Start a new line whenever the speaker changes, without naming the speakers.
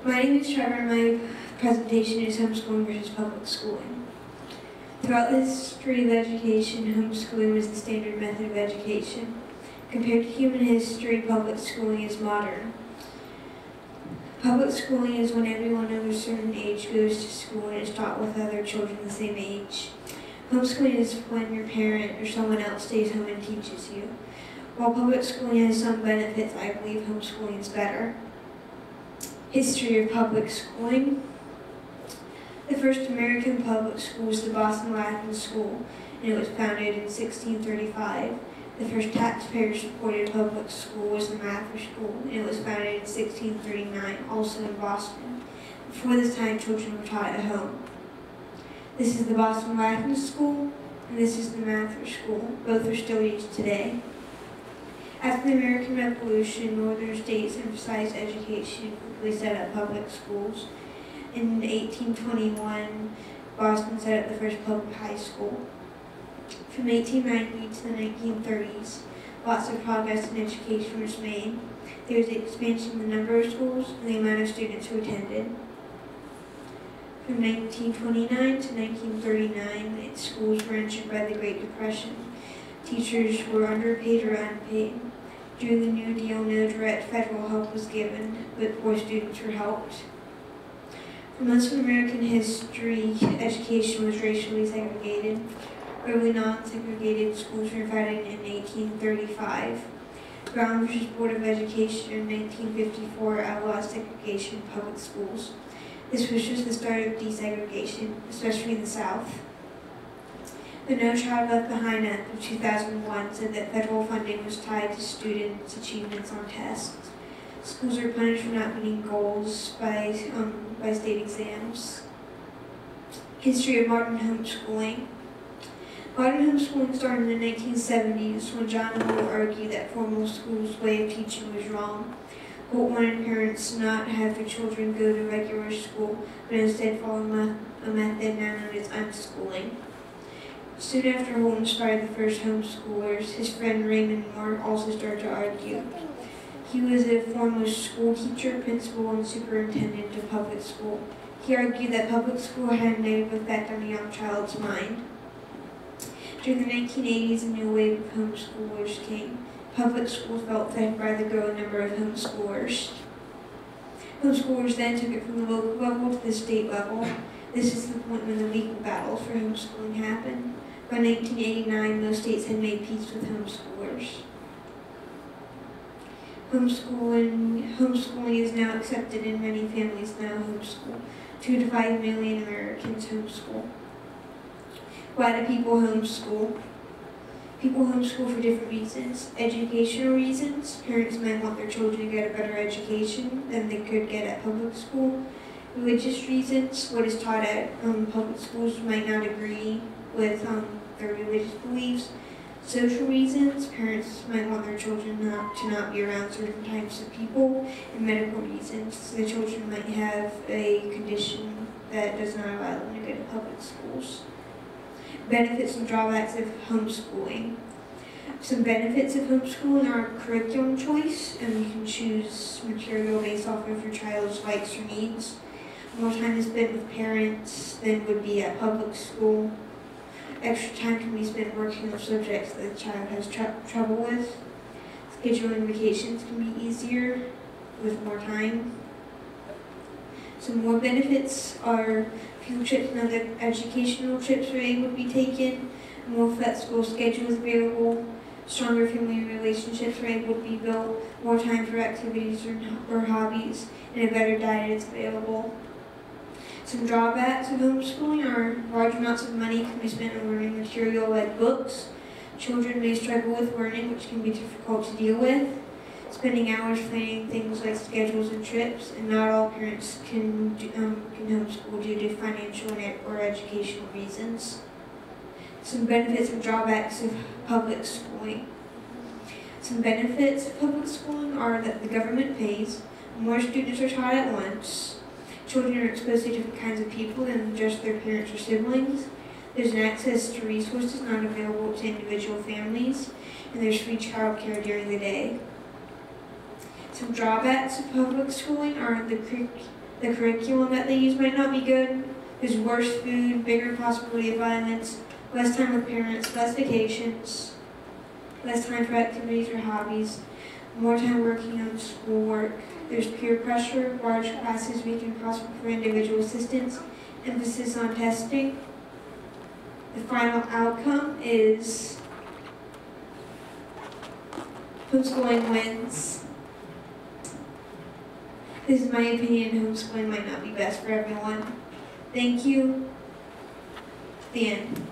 My name is Trevor and my presentation is homeschooling versus public schooling. Throughout the history of education, homeschooling was the standard method of education. Compared to human history, public schooling is modern. Public schooling is when everyone of a certain age goes to school and is taught with other children the same age. Homeschooling is when your parent or someone else stays home and teaches you. While public schooling has some benefits, I believe homeschooling is better. History of public schooling. The first American public school was the Boston Latin School, and it was founded in 1635. The first taxpayer-supported public school was the Mather School, and it was founded in 1639, also in Boston. Before this time, children were taught at home. This is the Boston Latin School, and this is the Mather School. Both are still used today. After the American Revolution, northern states emphasized education and quickly set up public schools. In 1821, Boston set up the first public high school. From 1890 to the 1930s, lots of progress in education was made. There was an expansion in the number of schools and the amount of students who attended. From 1929 to 1939, schools were injured by the Great Depression. Teachers were underpaid or unpaid. During the New Deal, no direct federal help was given, but poor students were helped. For most of American history, education was racially segregated. Early non-segregated schools were founded in 1835. Brown v. Board of Education in 1954 outlawed segregation in public schools. This was just the start of desegregation, especially in the South. The No Child Left Behind Act of 2001 said that federal funding was tied to students' achievements on tests. Schools are punished for not meeting goals by state exams. History of modern homeschooling. Modern homeschooling started in the 1970s when John Holt argued that formal school's way of teaching was wrong. Holt wanted parents to not have their children go to regular school, but instead follow a method now known as unschooling. Soon after Holt inspired the first homeschoolers, his friend Raymond Moore also started to argue. He was a former school teacher, principal, and superintendent of public school. He argued that public school had a negative effect on a young child's mind. During the 1980s, a new wave of homeschoolers came. Public schools felt threatened by the growing number of homeschoolers. Homeschoolers then took it from the local level to the state level. This is the point when the legal battle for homeschooling happened. By 1989, most states had made peace with homeschoolers. Homeschooling is now accepted in many families now homeschool. 2 to 5 million Americans homeschool. Why do people homeschool? People homeschool for different reasons. Educational reasons. Parents might want their children to get a better education than they could get at public school. Religious reasons. What is taught at public schools might not agree with their religious beliefs. Social reasons. Parents might want their children to not be around certain types of people. And medical reasons. The children might have a condition that does not allow them to go to public schools. Benefits and drawbacks of homeschooling. Some benefits of homeschooling are curriculum choice, and you can choose material based off of your child's likes or needs. More time is spent with parents than would be at public school. Extra time can be spent working on subjects that the child has trouble with. Scheduling vacations can be easier with more time. Some more benefits are field trips and other educational trips are able to be taken, a more flexible schedule is available, stronger family relationships are able to be built, more time for activities or hobbies, and a better diet is available. Some drawbacks of homeschooling are large amounts of money can be spent on learning material like books. Children may struggle with learning, which can be difficult to deal with. Spending hours planning things like schedules and trips, and not all parents can homeschool due to financial or educational reasons. Some benefits and drawbacks of public schooling. Some benefits of public schooling are that the government pays, more students are taught at once, children are exposed to different kinds of people than just their parents or siblings, there's an access to resources not available to individual families, and there's free child care during the day. Some drawbacks of public schooling are the The curriculum that they use might not be good. There's worse food, bigger possibility of violence, less time with parents, less vacations, less time for activities or hobbies, more time working on schoolwork. There's peer pressure, large classes making it possible for individual assistance, emphasis on testing. The final outcome is homeschooling wins. This is my opinion. Homeschooling might not be best for everyone. Thank you. The end.